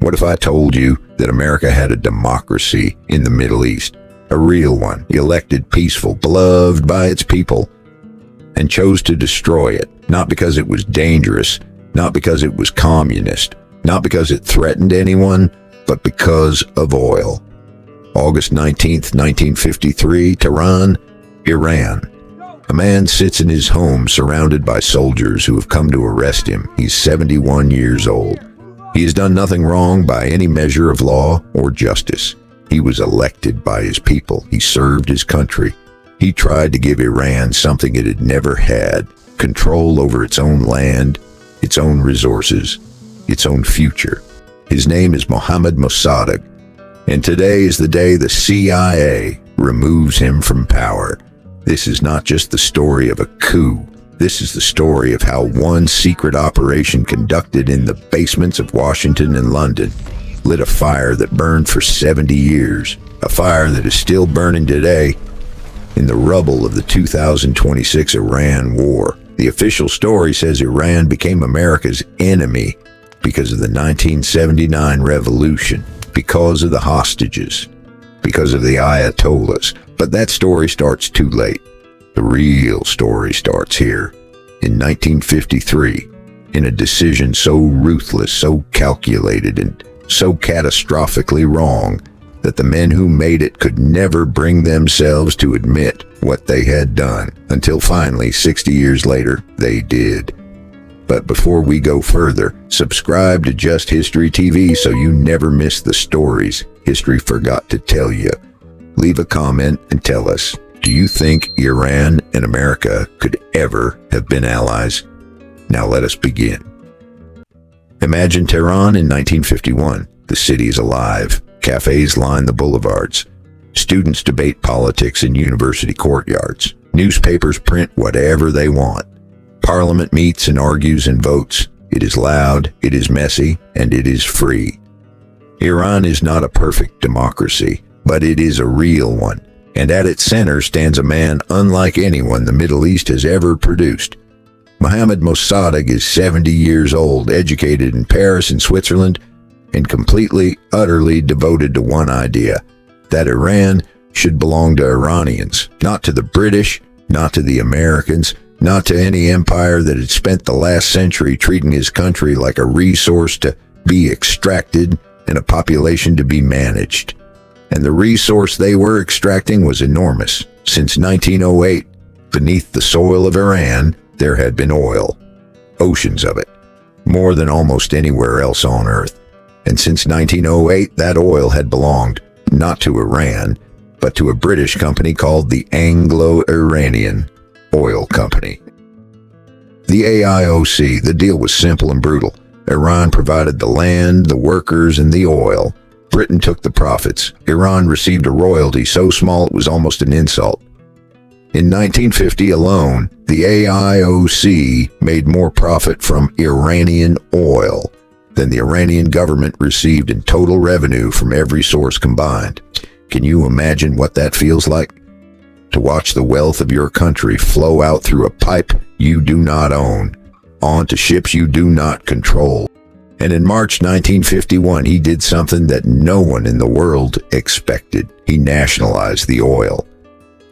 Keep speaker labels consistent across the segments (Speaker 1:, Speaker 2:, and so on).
Speaker 1: What if I told you that America had a democracy in the Middle East? A real one, elected, peaceful, beloved by its people, and chose to destroy it, not because it was dangerous, not because it was communist, not because it threatened anyone, but because of oil. August 19th, 1953, Tehran, Iran. A man sits in his home surrounded by soldiers who have come to arrest him. He's 71 years old. He has done nothing wrong by any measure of law or justice. He was elected by his people. He served his country. He tried to give Iran something it had never had: control over its own land, its own resources, its own future. His name is Mohammad Mosaddegh, and today is the day the CIA removes him from power. This is not just the story of a coup. This is the story of how one secret operation conducted in the basements of Washington and London lit a fire that burned for 70 years, a fire that is still burning today in the rubble of the 2026 Iran war. The official story says Iran became America's enemy because of the 1979 revolution, because of the hostages, because of the Ayatollahs. But that story starts too late. The real story starts here, in 1953, in a decision so ruthless, so calculated, and so catastrophically wrong that the men who made it could never bring themselves to admit what they had done, until finally, 60 years later, they did. But before we go further, subscribe to Just History TV so you never miss the stories history forgot to tell you. Leave a comment and tell us, do you think Iran and America could ever have been allies? Now let us begin. Imagine Tehran in 1951. The city is alive. Cafes line the boulevards. Students debate politics in university courtyards. Newspapers print whatever they want. Parliament meets and argues and votes. It is loud, it is messy, and it is free. Iran is not a perfect democracy, but it is a real one. And at its center stands a man unlike anyone the Middle East has ever produced. Mohammad Mosaddegh is 70 years old, educated in Paris and Switzerland, and completely, utterly devoted to one idea: that Iran should belong to Iranians, not to the British, not to the Americans, not to any empire that had spent the last century treating his country like a resource to be extracted and a population to be managed. And the resource they were extracting was enormous. Since 1908, beneath the soil of Iran, there had been oil, oceans of it, more than almost anywhere else on earth. And since 1908, that oil had belonged not to Iran, but to a British company called the Anglo-Iranian Oil Company. The AIOC, the deal was simple and brutal. Iran provided the land, the workers, and the oil. Britain took the profits. Iran received a royalty so small it was almost an insult. In 1950 alone, the AIOC made more profit from Iranian oil than the Iranian government received in total revenue from every source combined. Can you imagine what that feels like? To watch the wealth of your country flow out through a pipe you do not own, onto ships you do not control. And in March 1951, he did something that no one in the world expected. He nationalized the oil.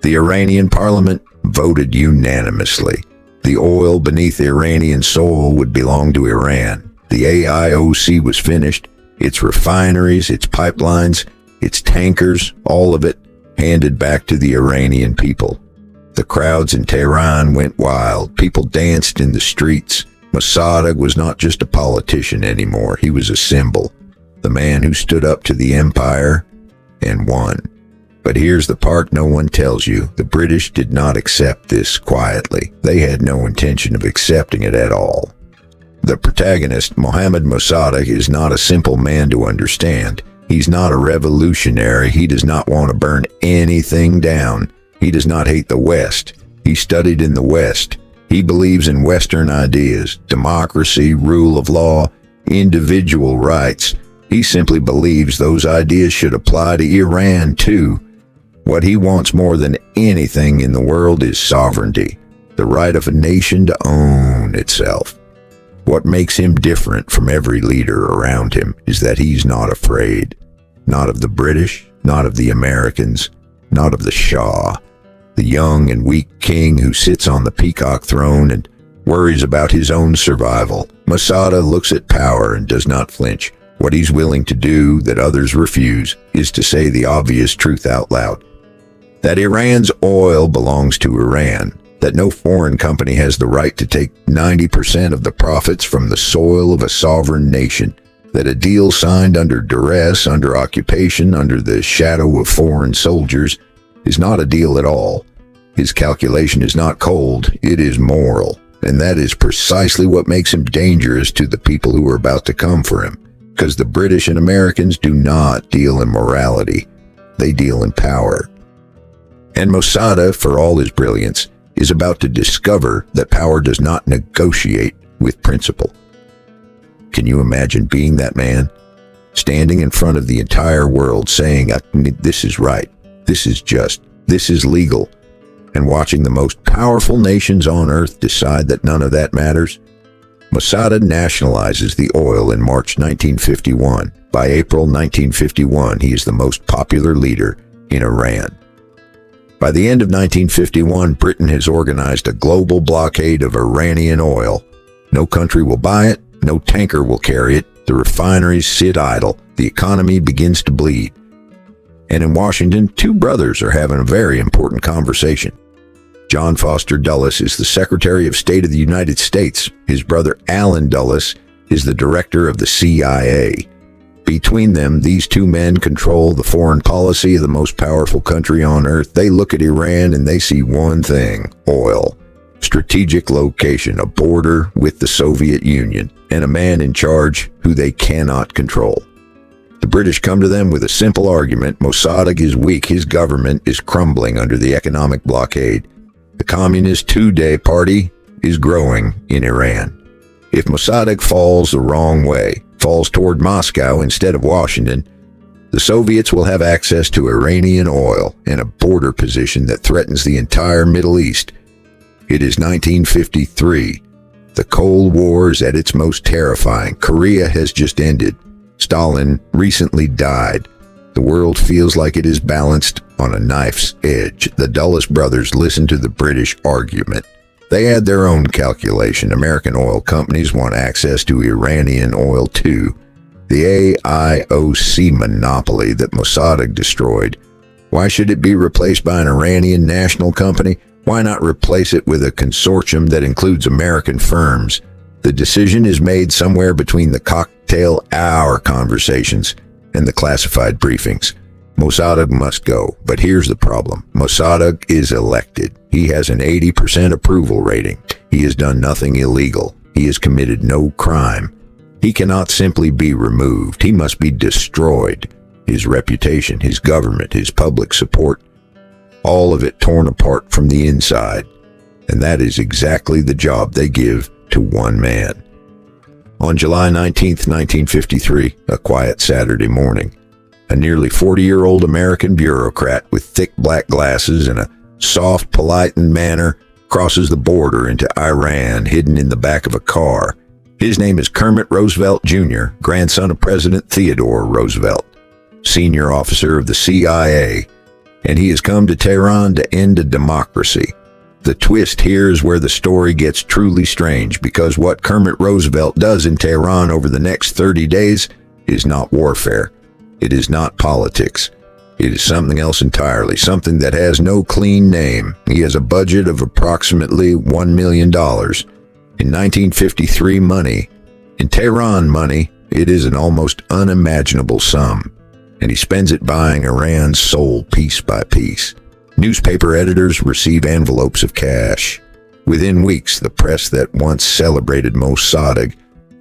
Speaker 1: The Iranian parliament voted unanimously. The oil beneath Iranian soil would belong to Iran. The AIOC was finished. Its refineries, its pipelines, its tankers, all of it handed back to the Iranian people. The crowds in Tehran went wild. People danced in the streets. Mosaddegh was not just a politician anymore. He was a symbol. The man who stood up to the empire and won. But here's the part no one tells you. The British did not accept this quietly. They had no intention of accepting it at all. The protagonist, Mohammad Mosaddegh, is not a simple man to understand. He's not a revolutionary. He does not want to burn anything down. He does not hate the West. He studied in the West. He believes in Western ideas, democracy, rule of law, individual rights. He simply believes those ideas should apply to Iran too. What he wants more than anything in the world is sovereignty, the right of a nation to own itself. What makes him different from every leader around him is that he's not afraid. Not of the British, not of the Americans, not of the Shah, the young and weak king who sits on the peacock throne and worries about his own survival. Mosaddegh looks at power and does not flinch. What he's willing to do that others refuse is to say the obvious truth out loud. That Iran's oil belongs to Iran, that no foreign company has the right to take 90% of the profits from the soil of a sovereign nation, that a deal signed under duress, under occupation, under the shadow of foreign soldiers is not a deal at all. His calculation is not cold, it is moral, and that is precisely what makes him dangerous to the people who are about to come for him, because the British and Americans do not deal in morality, they deal in power. And Mosaddegh, for all his brilliance, is about to discover that power does not negotiate with principle. Can you imagine being that man, standing in front of the entire world saying, this is right, this is just, this is legal, and watching the most powerful nations on earth decide that none of that matters? Mosaddegh nationalizes the oil in March 1951. By April 1951, he is the most popular leader in Iran. By the end of 1951, Britain has organized a global blockade of Iranian oil. No country will buy it, no tanker will carry it, the refineries sit idle, the economy begins to bleed. And in Washington, two brothers are having a very important conversation. John Foster Dulles is the Secretary of State of the United States. His brother Allen Dulles is the director of the CIA. Between them, these two men control the foreign policy of the most powerful country on earth. They look at Iran and they see one thing: oil. Strategic location, a border with the Soviet Union, and a man in charge who they cannot control. The British come to them with a simple argument: Mosaddegh is weak, his government is crumbling under the economic blockade. The Communist Two-Day Party is growing in Iran. If Mosaddegh falls the wrong way, falls toward Moscow instead of Washington, the Soviets will have access to Iranian oil and a border position that threatens the entire Middle East. It is 1953. The Cold War is at its most terrifying. Korea has just ended. Stalin recently died. The world feels like it is balanced on a knife's edge. The Dulles brothers listen to the British argument. They had their own calculation. American oil companies want access to Iranian oil too. The AIOC monopoly that Mosaddegh destroyed. Why should it be replaced by an Iranian national company? Why not replace it with a consortium that includes American firms? The decision is made somewhere between the cocktail hour conversations and the classified briefings. Mosaddegh must go, but here's the problem. Mosaddegh is elected. He has an 80% approval rating. He has done nothing illegal. He has committed no crime. He cannot simply be removed. He must be destroyed. His reputation, his government, his public support, all of it torn apart from the inside. And that is exactly the job they give to one man. On July 19th, 1953, a quiet Saturday morning, a nearly 40-year-old American bureaucrat with thick black glasses and a soft, polite manner crosses the border into Iran, hidden in the back of a car. His name is Kermit Roosevelt Jr., grandson of President Theodore Roosevelt, senior officer of the CIA, and he has come to Tehran to end a democracy. The twist here is where the story gets truly strange, because what Kermit Roosevelt does in Tehran over the next 30 days is not warfare. It is not politics. It is something else entirely, something that has no clean name. He has a budget of approximately $1 million. In 1953 money, in Tehran money, it is an almost unimaginable sum, and he spends it buying Iran's soul piece by piece. Newspaper editors receive envelopes of cash. Within weeks, the press that once celebrated Mosaddegh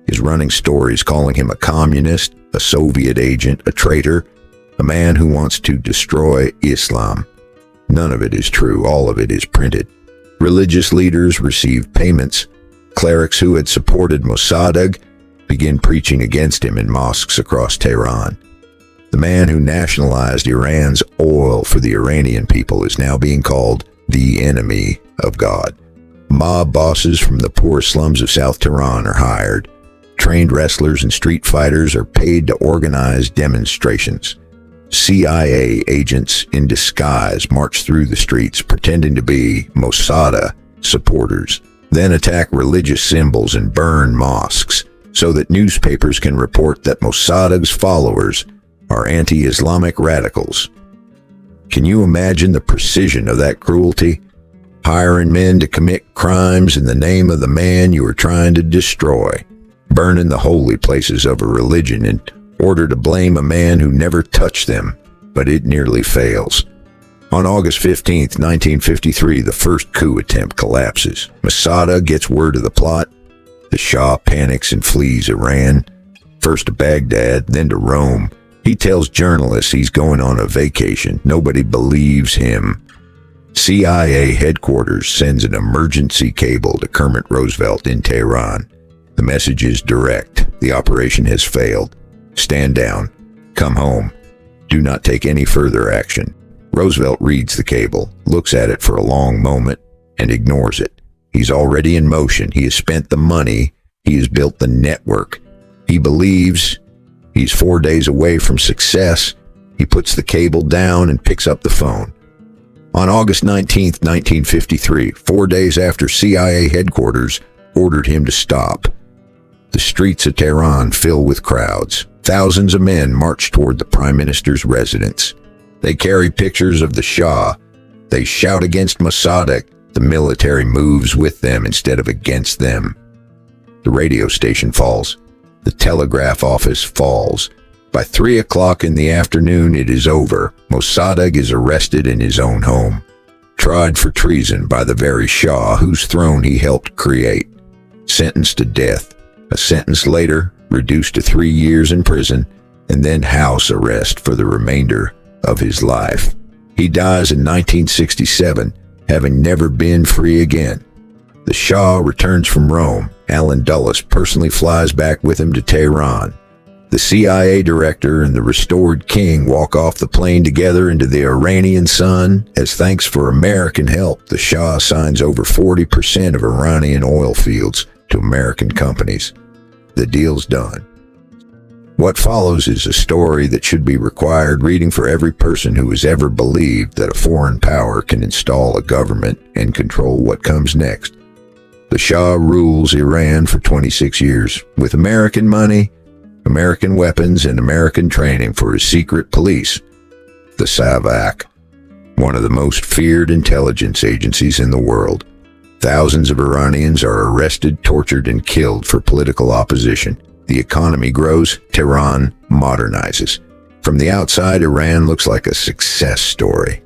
Speaker 1: is running stories calling him a communist, a Soviet agent, a traitor, a man who wants to destroy Islam. None of it is true. All of it is printed. Religious leaders receive payments. Clerics who had supported Mosaddegh begin preaching against him in mosques across Tehran. The man who nationalized Iran's oil for the Iranian people is now being called the enemy of God. Mob bosses from the poor slums of South Tehran are hired. Trained wrestlers and street fighters are paid to organize demonstrations. CIA agents in disguise march through the streets pretending to be Mosaddegh supporters, then attack religious symbols and burn mosques so that newspapers can report that Mossadegh's followers are anti-Islamic radicals. Can you imagine the precision of that cruelty? Hiring men to commit crimes in the name of the man you are trying to destroy, burning the holy places of a religion in order to blame a man who never touched them, but it nearly fails. On August 15, 1953, the first coup attempt collapses. Mosaddegh gets word of the plot. The Shah panics and flees Iran, first to Baghdad, then to Rome. He tells journalists he's going on a vacation. Nobody believes him. CIA headquarters sends an emergency cable to Kermit Roosevelt in Tehran. The message is direct. The operation has failed. Stand down. Come home. Do not take any further action. Roosevelt reads the cable, looks at it for a long moment, and ignores it. He's already in motion. He has spent the money. He has built the network. He believes he's 4 days away from success. He puts the cable down and picks up the phone. On August 19, 1953, 4 days after CIA headquarters ordered him to stop, the streets of Tehran fill with crowds. Thousands of men march toward the Prime Minister's residence. They carry pictures of the Shah. They shout against Mosaddegh. The military moves with them instead of against them. The radio station falls. The telegraph office falls. By 3 o'clock in the afternoon, it is over. Mosaddegh is arrested in his own home, tried for treason by the very Shah whose throne he helped create, sentenced to death. A sentence later, reduced to 3 years in prison, and then house arrest for the remainder of his life. He dies in 1967, having never been free again. The Shah returns from Rome. Allen Dulles personally flies back with him to Tehran. The CIA director and the restored king walk off the plane together into the Iranian sun. As thanks for American help, the Shah assigns over 40% of Iranian oil fields to American companies. The deal's done. What follows is a story that should be required reading for every person who has ever believed that a foreign power can install a government and control what comes next. The Shah rules Iran for 26 years with American money, American weapons, and American training for his secret police, the Savak, one of the most feared intelligence agencies in the world. Thousands of Iranians are arrested, tortured, and killed for political opposition. The economy grows. Tehran modernizes. From the outside, Iran looks like a success story.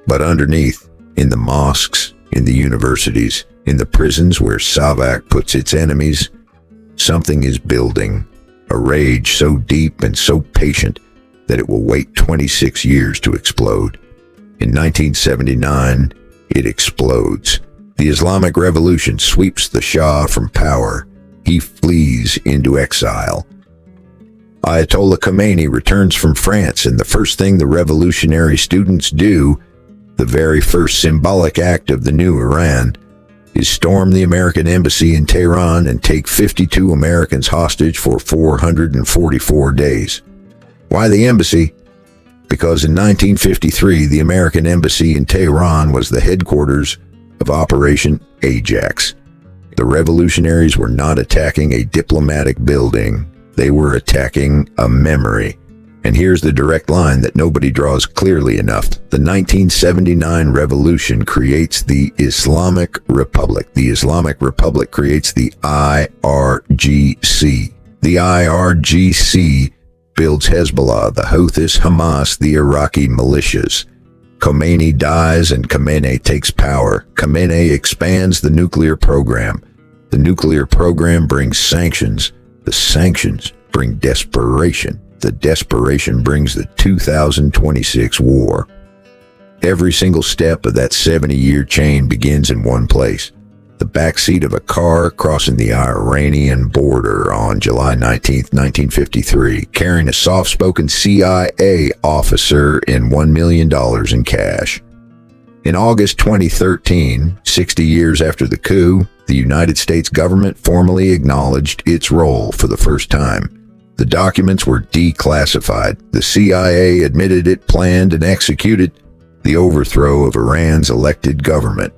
Speaker 1: But underneath, in the mosques, in the universities, in the prisons where Savak puts its enemies, something is building. A rage so deep and so patient that it will wait 26 years to explode. In 1979, it explodes. The Islamic Revolution sweeps the Shah from power. He flees into exile. Ayatollah Khomeini returns from France, and the first thing the revolutionary students do, the very first symbolic act of the new Iran, is storm the American embassy in Tehran and take 52 Americans hostage for 444 days. Why the embassy? Because in 1953, the American embassy in Tehran was the headquarters of Operation Ajax. The revolutionaries were not attacking a diplomatic building. They were attacking a memory. And here's the direct line that nobody draws clearly enough. The 1979 revolution creates the Islamic Republic. The Islamic Republic creates the IRGC. The IRGC builds Hezbollah, the Houthis, Hamas, the Iraqi militias. Khomeini dies and Khamenei takes power. Khamenei expands the nuclear program. The nuclear program brings sanctions. The sanctions bring desperation. The desperation brings the 2026 war. Every single step of that 70-year chain begins in one place. The backseat of a car crossing the Iranian border on July 19, 1953, carrying a soft-spoken CIA officer and $1 million in cash. In August 2013, 60 years after the coup, the United States government formally acknowledged its role for the first time. The documents were declassified. The CIA admitted it planned and executed the overthrow of Iran's elected government.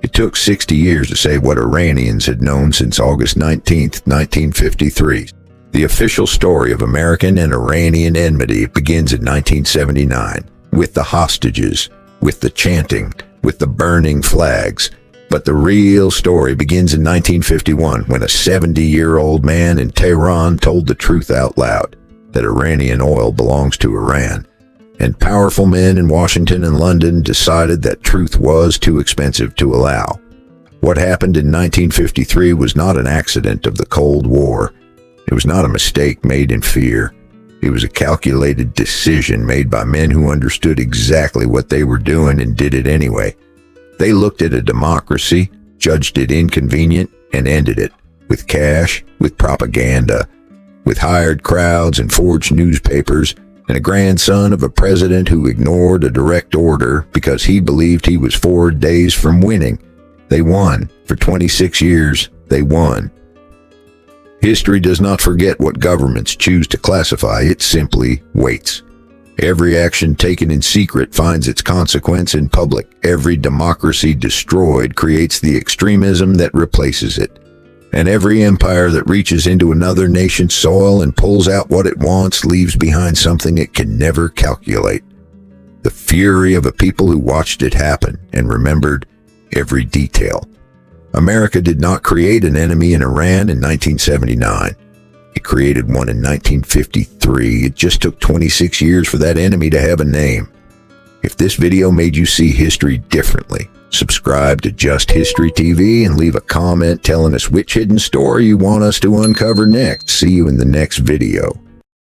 Speaker 1: It took 60 years to say what Iranians had known since August 19, 1953. The official story of American and Iranian enmity begins in 1979, with the hostages, with the chanting, with the burning flags. But the real story begins in 1951, when a 70-year-old man in Tehran told the truth out loud, that Iranian oil belongs to Iran. And powerful men in Washington and London decided that truth was too expensive to allow. What happened in 1953 was not an accident of the Cold War. It was not a mistake made in fear. It was a calculated decision made by men who understood exactly what they were doing and did it anyway. They looked at a democracy, judged it inconvenient, and ended it. With cash, with propaganda, with hired crowds and forged newspapers, and a grandson of a president who ignored a direct order because he believed he was 4 days from winning. They won. For 26 years, they won. History does not forget what governments choose to classify. It simply waits. Every action taken in secret finds its consequence in public. Every democracy destroyed creates the extremism that replaces it. And every empire that reaches into another nation's soil and pulls out what it wants leaves behind something it can never calculate. The fury of a people who watched it happen and remembered every detail. America did not create an enemy in Iran in 1979. It created one in 1953. It just took 26 years for that enemy to have a name. If this video made you see history differently, subscribe to Just History TV and leave a comment telling us which hidden story you want us to uncover next. See you in the next video.